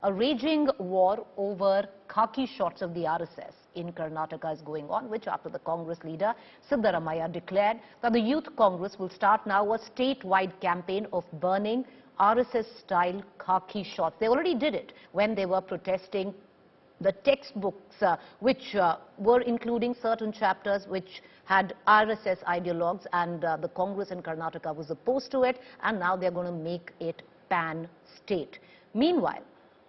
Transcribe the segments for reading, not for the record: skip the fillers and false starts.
A raging war over khaki shorts of the RSS in Karnataka is going on, which after the Congress leader Siddaramaiah declared that the Youth Congress will start now a statewide campaign of burning RSS-style khaki shorts. They already did it when they were protesting the textbooks which were including certain chapters which had RSS ideologues, and the Congress in Karnataka was opposed to it, and now they're going to make it pan-state. Meanwhile,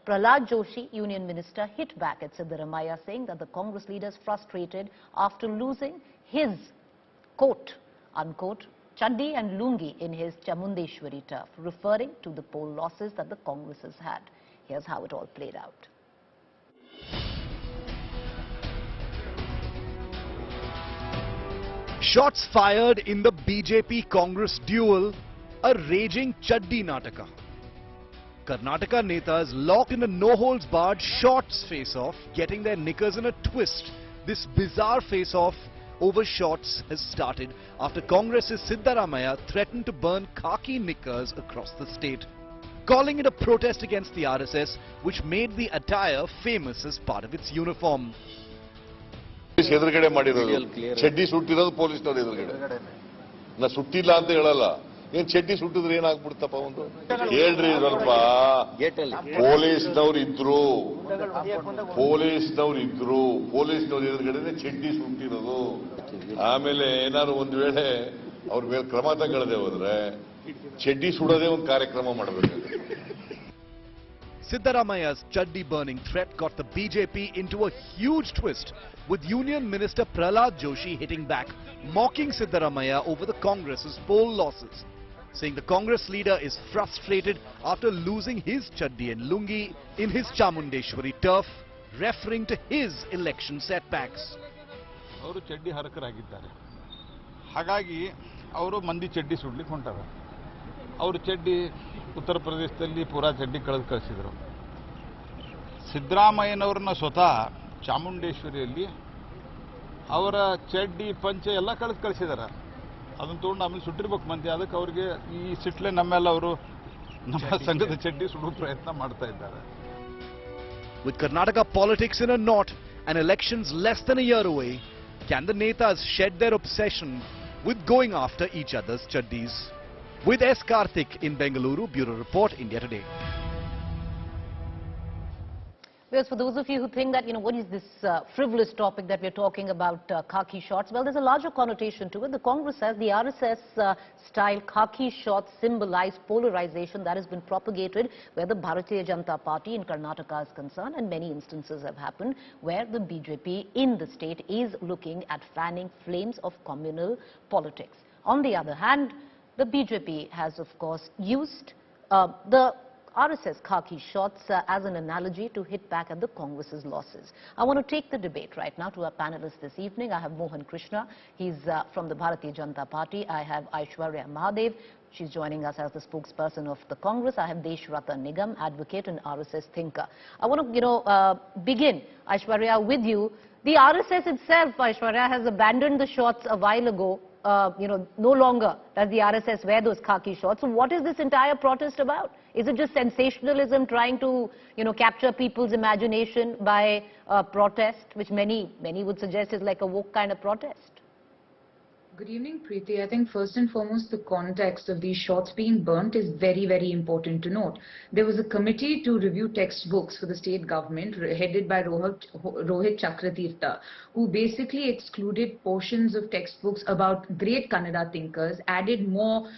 Prahlad Joshi, Union Minister, hit back at Siddaramaiah, saying that the Congress leader is frustrated after losing his, quote, unquote, Chaddi and Lungi in his Chamundeshwari turf, referring to the poll losses that the Congress has had. Here's how it all played out. Shots fired in the BJP Congress duel, a raging Chaddi Nataka. Karnataka netas locked in a no-holds-barred shorts face-off, getting their knickers in a twist. This bizarre face-off over shorts has started after Congress's Siddaramaiah threatened to burn khaki knickers across the state, calling it a protest against the RSS, which made the attire famous as part of its uniform. ಎದುರುಗಡೆ ಮಾಡಿರೋದು ಚಡ್ಡಿ ಸುಟ್ಟಿರೋದು ಪೊಲೀಸ್ನವರು ಎದುರುಗಡೆ ನಾ ಸುಟ್ಟಿಲ್ಲ ಅಂತ ಹೇಳಲ್ಲ ಏನ್ ಚಡ್ಡಿ ಸುಟ್ಟಿದ್ರೆ ಏನಾಗ್ಬಿಡ್ತಪ್ಪ ಒಂದು ಹೇಳ್ರಿ ಸ್ವಲ್ಪ ಪೊಲೀಸ್ನವ್ರು ಇದ್ರು ಪೊಲೀಸ್ನವ್ರ ಎದುರುಗಡೆ ಚಡ್ಡಿ ಸುಟ್ಟಿರೋದು ಆಮೇಲೆ ಏನಾದ್ರು ಒಂದ್ ವೇಳೆ ಅವ್ರ ಮೇಲೆ ಕ್ರಮ ತಗೊಳ್ಳದೆ ಹೋದ್ರೆ ಚಡ್ಡಿ ಸುಡೋದೇ ಒಂದು ಕಾರ್ಯಕ್ರಮ ಮಾಡಬೇಕು. Siddaramaiah's Chaddi burning threat got the BJP into a huge twist, with Union Minister Prahlad Joshi hitting back, mocking Siddaramaiah over the Congress's poll losses, saying the Congress leader is frustrated after losing his Chaddi and Lungi in his Chamundeshwari turf, referring to his election setbacks. ಅವರು ಚಡ್ಡಿ ಹರಕರಾಗಿದ್ದಾರೆ, ಹಾಗಾಗಿ ಅವರು ಮಂದಿ ಚಡ್ಡಿ ಸುಡ್ಲಿಕ್ಕೆ ಹೊಂಟಾರ. ಅವರು ಚಡ್ಡಿ ಉತ್ತರ ಪ್ರದೇಶದಲ್ಲಿ ಪೂರಾ ಚಡ್ಡಿ ಕಳಿಸಿದರು. ಸಿದ್ದರಾಮಯ್ಯನವ್ರನ್ನ ಸ್ವತಃ ಚಾಮುಂಡೇಶ್ವರಿಯಲ್ಲಿ ಅವರ ಚಡ್ಡಿ ಪಂಚೆ ಎಲ್ಲ ಕಳಿಸಿದಾರೆ. ಅದನ್ನು ತೊಗೊಂಡು ಆಮೇಲೆ ಸುಟ್ಟಿರ್ಬೇಕು ಮಂದಿ. ಅದಕ್ಕೆ ಅವ್ರಿಗೆ ಈ ಸಿಟ್ಲೆ ನಮ್ಮೆಲ್ಲ ಅವರು ನಮ್ಮ ಸಂಘದ ಚಡ್ಡಿ ಸುಡುವ ಪ್ರಯತ್ನ ಮಾಡ್ತಾ ಇದ್ದಾರೆ. With Karnataka politics in a knot and elections less than a year away, can the netas shed their obsession with going after each other's chaddis? With Escalates in Bengaluru, Bureau Report, India Today. Because for those of you who think that, what is this frivolous topic that we're talking about, khaki shorts? Well, there's a larger connotation to it. The Congress says the RSS-style khaki shorts symbolize polarization that has been propagated where the Bharatiya Janata Party in Karnataka is concerned, and many instances have happened where the BJP in the state is looking at fanning flames of communal politics. On the other hand, the BJP has, of course, used the RSS khaki shorts as an analogy to hit back at the Congress's losses. I want to take the debate right now to our panelists this evening. I have Mohan Krishna. He's from the Bharatiya Janata Party. I have Aishwarya Mahadev. She's joining us as the spokesperson of the Congress. I have Deshrata Nigam, advocate and RSS thinker. I want to, begin, Aishwarya, with you. The RSS itself, Aishwarya, has abandoned the shorts a while ago. No longer does the RSS wear those khaki shorts. So what is this entire protest about? Is it just sensationalism, trying to, capture people's imagination by protest, which many would suggest is like a woke kind of protest? Good evening, Preeti. I think first and foremost, the context of these shorts being burnt is very, very important to note. There was a committee to review textbooks for the state government headed by Rohit Chakratirtha, who basically excluded portions of textbooks about great Kannada thinkers, added more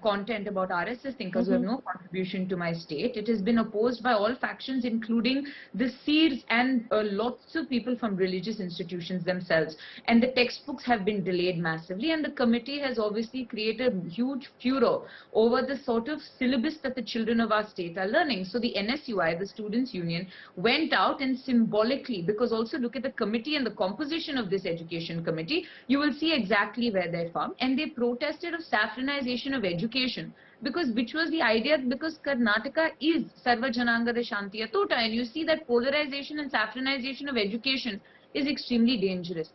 content about RSS thinkers who have no contribution to my state. It has been opposed by all factions, including the Seers and lots of people from religious institutions themselves. And the textbooks have been delayed massively. And the committee has obviously created huge furor over the sort of syllabus that the children of our state are learning. So the NSUI, the Students' Union, went out and symbolically, because also look at the committee and the composition of this education committee, you will see exactly where they're from. And they protested of saffronization of education, which was the idea, because Karnataka is Sarva Jananga de Shantiya Tota, and you see that polarization and saffronization of education is extremely dangerous.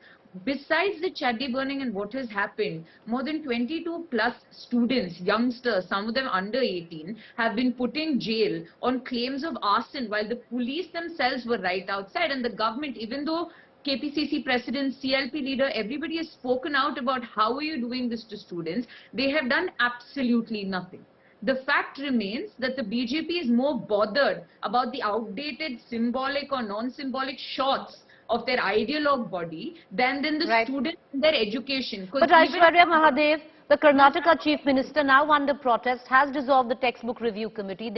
besides the Chaddi burning and what has happened, more than 22 plus students, youngsters, some of them under 18, have been put in jail on claims of arson while the police themselves were right outside. And the government, even though KPCC president, CLP leader, everybody has spoken out about how are you doing this to students, they have done absolutely nothing. The fact remains that the BJP is more bothered about the outdated symbolic or non-symbolic shots of their ideologue body than the students and their education. But Aishwarya Mahadev, the Karnataka Chief Minister, now under protest, has dissolved the textbook review committee.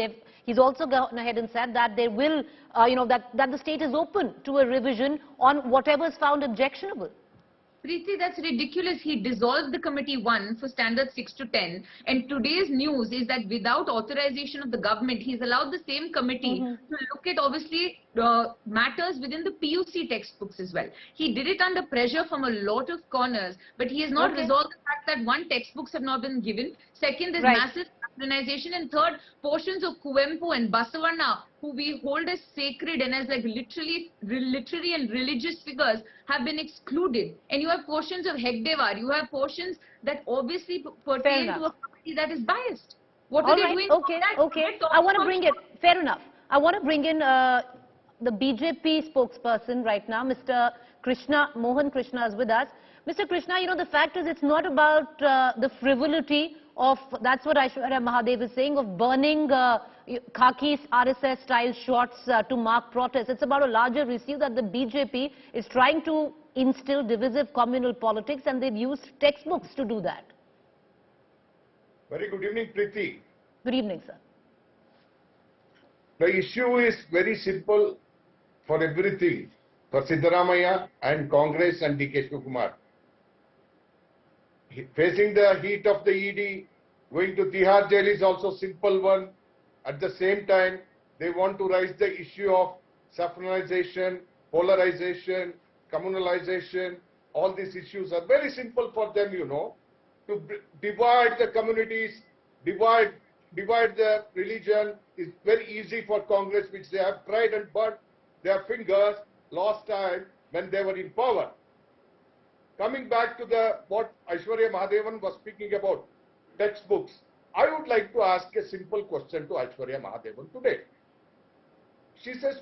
He's also gone ahead and said that they will, that the state is open to a revision on whatever is found objectionable. Preeti, that's ridiculous. He dissolved the committee one for standards 6 to 10. And today's news is that without authorization of the government, he's allowed the same committee to look at obviously matters within the PUC textbooks as well. He did it under pressure from a lot of corners, but he has not resolved the fact that one, textbooks have not been given. Second, there's massive patronization. And third, portions of Kuvempu and Basavanna, who we hold as sacred and as like literary and religious figures, have been excluded. And you have portions of Hegriva, you have portions that obviously pertain to a committee that is biased. What are they doing? Okay. I want to bring it, fair enough. I want to bring in the BJP spokesperson right now, Mr. Mohan Krishna is with us. Mr. Krishna, the fact is it's not about the frivolity of, that's what Aishwarya Mahadev is saying, of burning khaki RSS style shots to mark protests. It's about a larger issue that the BJP is trying to instill divisive communal politics, and they've used textbooks to do that. Very good evening, Preeti. Good evening, sir. The issue is very simple for everything, for Siddaramaiah and Congress and D.K. Shivakumar. Facing the heat of the ED, going to Tihar jail is also simple one. At the same time, they want to raise the issue of saffronization, polarization, communalization. All these issues are very simple for them, to divide the communities, divide the religion is very easy for Congress, which they have tried and burnt their fingers last time when they were in power. Coming back to what Aishwarya Mahadevan was speaking about, textbooks, I would like to ask a simple question to Aishwarya Mahadevan today. She says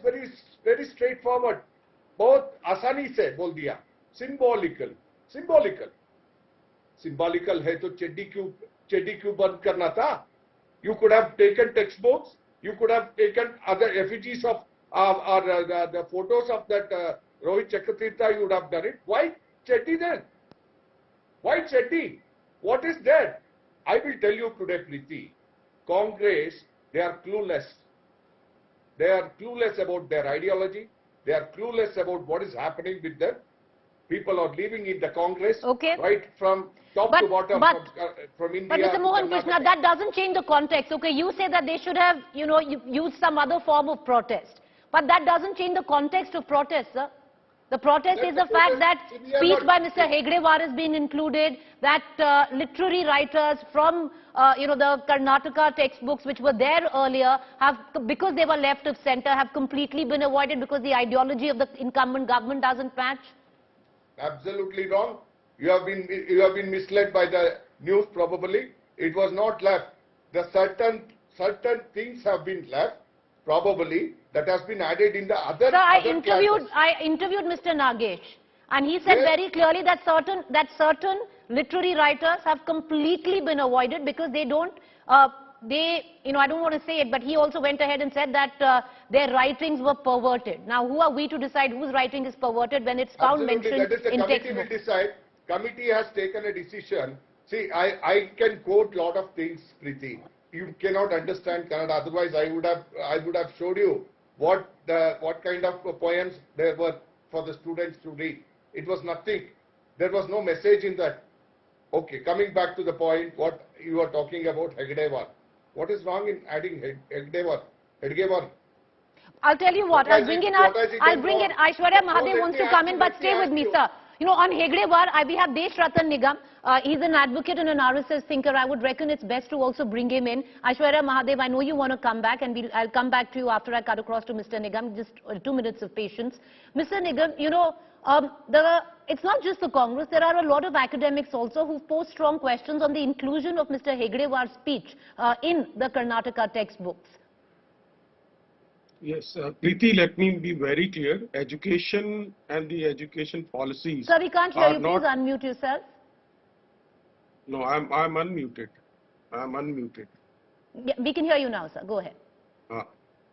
very straightforward, both asani se bol diya, symbolical hai to cheddi kyun band karna tha? You could have taken textbooks, you could have taken other effigies of the photos of that Rohit Chakratirtha, you would have done it. Why Chaddi then? Why Chaddi? What is that? I will tell you today, Preeti, Congress, they are clueless. They are clueless about their ideology. They are clueless about what is happening with them. People are living in the Congress, right from top to bottom, from India. But Mr. Mohan Krishna, that doesn't change the context. Okay, you say that they should have, used some other form of protest. But that doesn't change the context of protest, sir. The protest is the fact that speech by Mr. Hegriva has been included, that literary writers from, the Karnataka textbooks which were there earlier have, because they were left of center, have completely been avoided because the ideology of the incumbent government doesn't match. Absolutely wrong. You have been misled by the news probably. It was not left. The certain things have been left probably that has been added in the other. So I interviewed Mr. Nagesh, and he said very clearly that certain literary writers have completely been avoided because they don't. I don't want to say it, but he also went ahead and said that their writings were perverted. Now, who are we to decide whose writing is perverted when it's found mentioned that is the in committee will decide. Committee has taken a decision. See, I can quote lot of things, Preeti. You cannot understand Kannada. Otherwise, I would have showed you what kind of poems there were for the students to read. It was nothing. There was no message in that. Okay, coming back to the point, what you are talking about, Hegriva. What is wrong in adding Hegriva? I'll tell you what, I'll bring it. Aishwarya Mahadev wants to come in, but stay with me, sir. On Hegriva, we have Desh Ratan Nigam. He's an advocate and an RSS thinker. I would reckon it's best to also bring him in. Aishwarya Mahadev, I know you want to come back, and I'll come back to you after I cut across to Mr. Nigam. Just 2 minutes of patience. Mr. Nigam, you know, it's not just the Congress. There are a lot of academics also who pose strong questions on the inclusion of Mr. Hegriva's speech in the Karnataka textbooks. Yes, Preeti, let me be very clear. Education and the education policies. Sir, we can't hear you. Please unmute yourself. No, I'm unmuted. I'm unmuted. Yeah, we can hear you now, sir. Go ahead.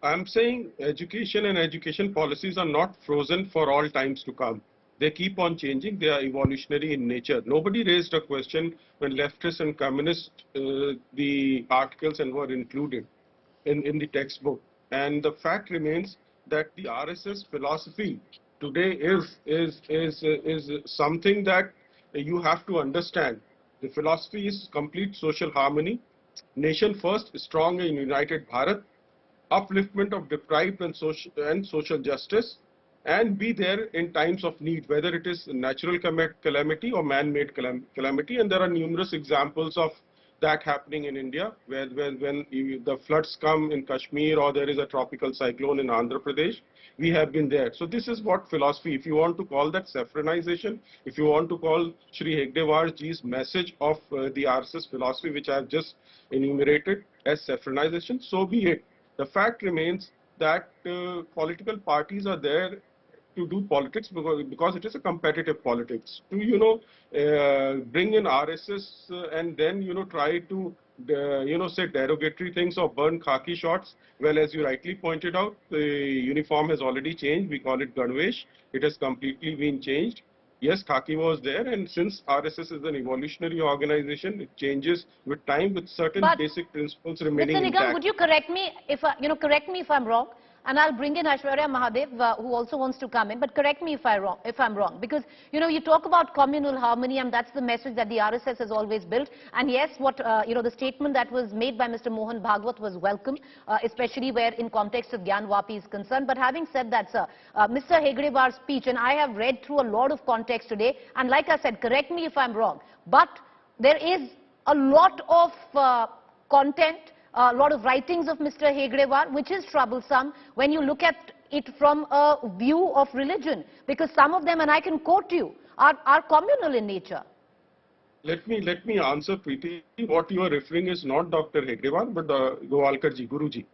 I'm saying education and education policies are not frozen for all times to come. They keep on changing. They are evolutionary in nature. Nobody raised a question when leftists and communists, the articles and were included in the textbook. And the fact remains that the RSS philosophy today is something that you have to understand. The philosophy is complete social harmony, nation first, strong and united Bharat, upliftment of deprived and social justice, and be there in times of need, whether it is natural calamity or man-made calamity. And there are numerous examples of that happening in India, when the floods come in Kashmir or there is a tropical cyclone in Andhra Pradesh, we have been there. So this is what philosophy, if you want to call that saffronization, if you want to call Shri Hegriva ji's message of the RSS philosophy, which I have just enumerated as saffronization, so be it. The fact remains that political parties are there to do politics because it is a competitive politics. To, you know, bring in RSS and then, you know, try to, say derogatory things or burn khaki shorts. Well, as you rightly pointed out, the uniform has already changed. We call it Ganvesh. It has completely been changed. Yes, khaki was there, and since RSS is an evolutionary organization, it changes with time, with certain basic principles remaining intact. Mr. Nigam, would you correct me if I'm wrong? And I'll bring in Aishwarya Mahadev, who also wants to come in. But correct me if I'm wrong, because you talk about communal harmony, and that's the message that the RSS has always built. And yes, what the statement that was made by Mr. Mohan Bhagwat was welcome, especially where in context of Gyan Vapi is concerned. But having said that, sir, Mr. Hegriva's speech, and I have read through a lot of context today, and like I said, correct me if I'm wrong, but there is a lot of content, a lot of writings of Mr. Hegriva, which is troublesome when you look at it from a view of religion, because some of them, and I can quote you, are communal in nature. Let me answer, Preeti. What you are referring is not Dr. Hegriva, but Govalkarji, Guruji.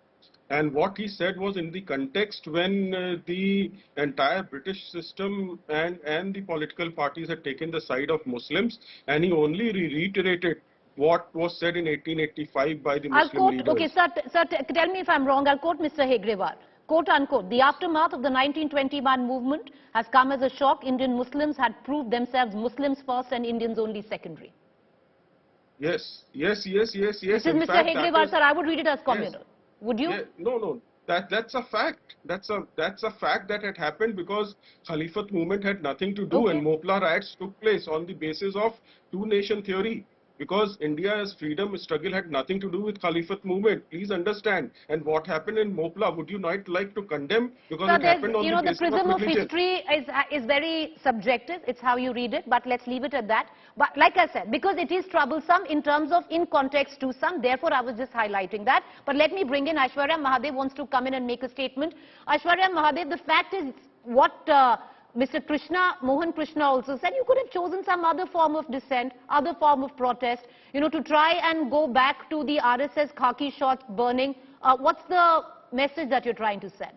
And what he said was in the context when the entire British system and the political parties had taken the side of Muslims, and he only reiterated what was said in 1885 by the Muslim leaders. Okay, sir, tell me if I'm wrong. I'll quote Mr. Hegriva. Quote unquote, the aftermath of the 1921 movement has come as a shock. Indian Muslims had proved themselves Muslims first and Indians only secondary. Yes. This is Mr. Hegriva, sir. I would read it as communal. Yes. Would you? Yeah, no. That's a fact. That's a fact that had happened because Khalifat movement had nothing to do, and Mopla riots took place on the basis of two-nation theory. Because India's freedom struggle had nothing to do with Khalifat movement. Please understand. And what happened in Mopla, would you not like to condemn? Because it happened on the basis the prism of religion. history is very subjective. It's how you read it. But let's leave it at that. But like I said, because it is troublesome in terms of in context to some, therefore I was just highlighting that. But let me bring in Aishwarya Mahadev wants to come in and make a statement. Aishwarya Mahadev, the fact is what Mr. Mohan Krishna also said, you could have chosen some other form of dissent, other form of protest, to try and go back to the RSS khaki shorts burning. What's the message that you're trying to send?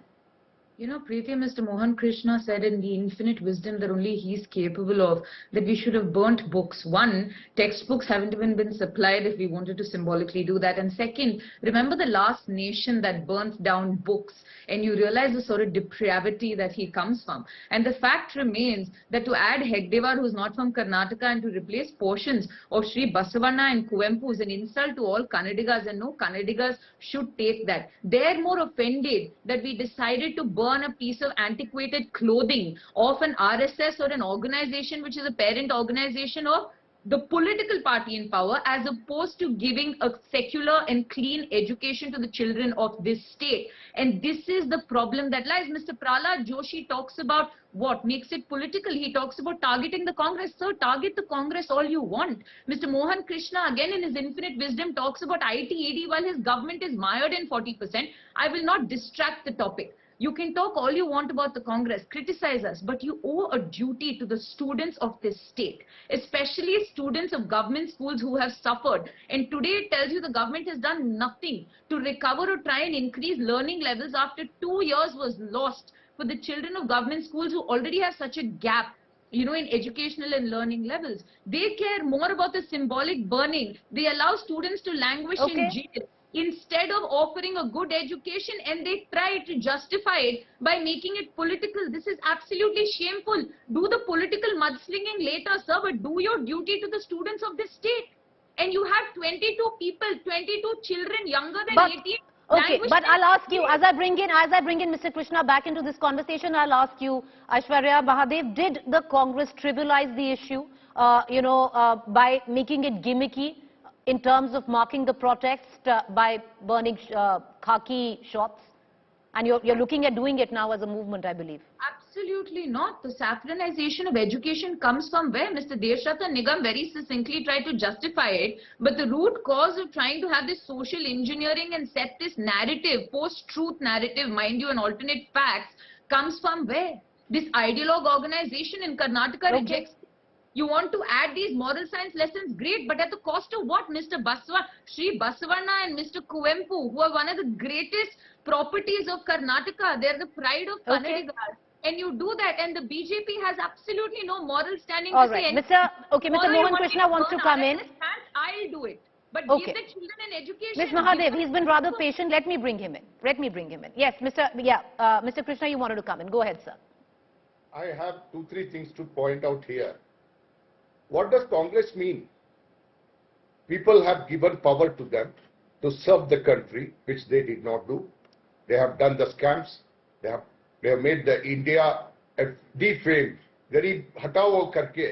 Preeti, Mr. Mohan Krishna said in the infinite wisdom that only he is capable of, that we should have burnt books. One, textbooks haven't even been supplied if we wanted to symbolically do that. And second, remember the last nation that burnt down books, and you realize the sort of depravity that he comes from. And the fact remains that to add Hegriva, who's not from Karnataka, and to replace portions of Sri Basavanna and Kuvempu is an insult to all Kannadigas, and no Kannadigas should take that. They're more offended that we decided to burn a piece of antiquated clothing of an RSS or an organization which is a parent organization of the political party in power, as opposed to giving a secular and clean education to the children of this state. And this is the problem that lies. Mr. Prahlad Joshi talks about what makes it political. He talks about targeting the Congress. Sir, target the Congress all you want. Mr. Mohan Krishna, again in his infinite wisdom, talks about IT/AD while his government is mired in 40%. I will not distract the topic. You can talk all you want about the Congress, criticize us, but you owe a duty to the students of this state, especially students of government schools who have suffered. And today it tells you the government has done nothing to recover or try and increase learning levels after 2 years was lost for the children of government schools who already have such a gap, you know, in educational and learning levels. They care more about the symbolic burning. They allow students to languish in jail instead of offering a good education, and they try to justify it by making it political. This is absolutely shameful. Do the political mudslinging later, sir, but do your duty to the students of this state. And you have 22 people, 22 children younger than 18. Okay, but I'll ask you, as I bring in Mr. Krishna back into this conversation, I'll ask you, Aishwarya Mahadev, did the Congress trivialize the issue, by making it gimmicky in terms of marking the protest by burning khaki shorts? And you're looking at doing it now as a movement, I believe. Absolutely not. The saffronization of education comes from where? Mr. Deshrata Nigam very succinctly tried to justify it. But the root cause of trying to have this social engineering and set this narrative, post-truth narrative, mind you, and alternate facts, comes from where? This ideologue organization in Karnataka rejects. You want to add these moral science lessons, great, but at the cost of what? Mr. Sri Basavanna and Mr. Kuwempu, who are one of the greatest properties of Karnataka. They're the pride of Kannadigas. And you do that, and the BJP has absolutely no moral standing to say anything. Mr. Mohan Krishna wants to come in. I'll do it. But give the children an education. Ms. Mahadev, he's been rather patient. Let me bring him in. Yes, Mr. Krishna, you wanted to come in. Go ahead, sir. I have 2-3 things to point out here. What does Congress mean? People have given power to them to serve the country, which they did not do. They have done the scams. They have made the India defamed. गरीब हटाओ करके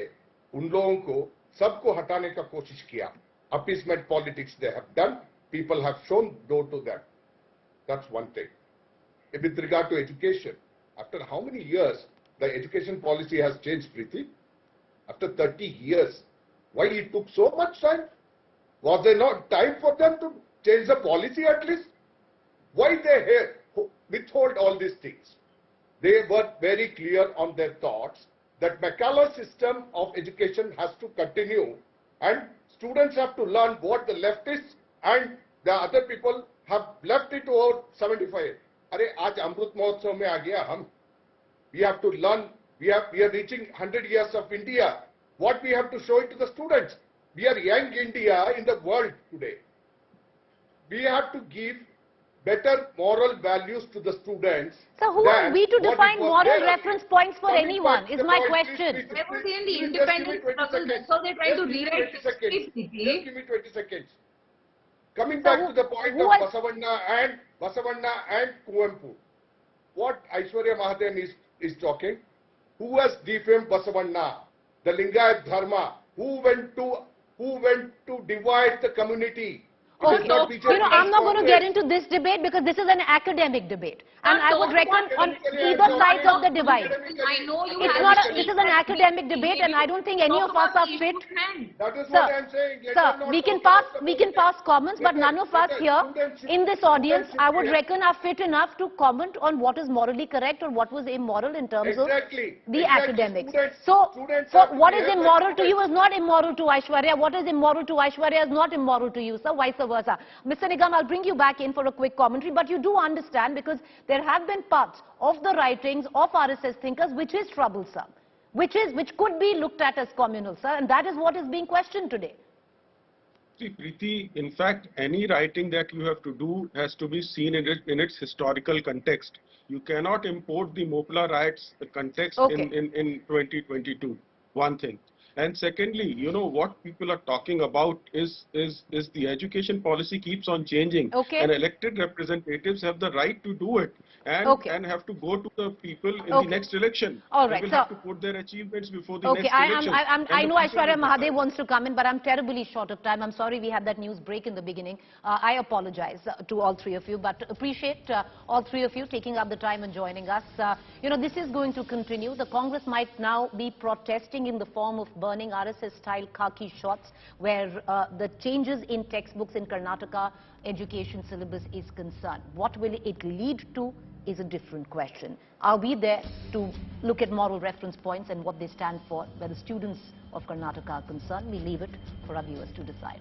उन लोगों को सबको हटाने का कोशिश किया. Appeasement politics they have done. People have shown door to them. That's one thing. With regard to education, after how many years the education policy has changed, Preeti? After 30 years, why it took so much time? Was there not time for them to change the policy at least? Why they withhold all these things? They were very clear on their thoughts that McCulloch's system of education has to continue, and students have to learn what the leftists and the other people have left it over 75. Arey, aaj Amrut Mahotsav mein aa gaya hum. We have to learn. We are reaching 100 years of India. What we have to show it to the students? We are young India in the world today. We have to give better moral values to the students. So who are we to define moral reference points for anyone, is my question. Where was he in the independence struggle? That's how they're trying to rewrite history. Just give me 20 seconds. Coming back to the point of Basavanna and Kuwempu. What Aishwarya Mahadev is talking, who has defamed Basavanna, the Lingayat Dharma, who went to divide the community. Okay. I'm not going to get into this debate because this is an academic debate, and I would reckon on either side of the divide. I know you. This is an academic debate, and I don't think any of us are fit. That is what I'm saying. Sir, we can pass comments, but none of us here in this audience, I would reckon, are fit enough to comment on what is morally correct or what was immoral in terms of the academics. So what is immoral to you is not immoral to Aishwarya. What is immoral to Aishwarya is not immoral to you, sir. Vice versa. Mr. Nigam, I'll bring you back in for a quick commentary, but you do understand, because there have been parts of the writings of RSS thinkers which is troublesome, which could be looked at as communal, sir, and that is what is being questioned today. See, Preeti, in fact, any writing that you have to do has to be seen in its historical context. You cannot import the Mopla riots context in 2022, one thing. And secondly, you know, what people are talking about is the education policy keeps on changing. Okay. And elected representatives have the right to do it and, Okay. and have to go to the people in Okay. the next election. All right, They will so have to put their achievements before the okay, next election. I know And the people Aishwarya will decide. Mahadev wants to come in, but I'm terribly short of time. I'm sorry we had that news break in the beginning. I apologize to all three of you, but appreciate all three of you taking up the time and joining us. You know, this is going to continue. The Congress might now be protesting in the form of burning RSS-style khaki shorts, where the changes in textbooks in Karnataka education syllabus is concerned. What will it lead to is a different question. Are we there to look at moral reference points and what they stand for, where the students of Karnataka are concerned? We leave it for our viewers to decide.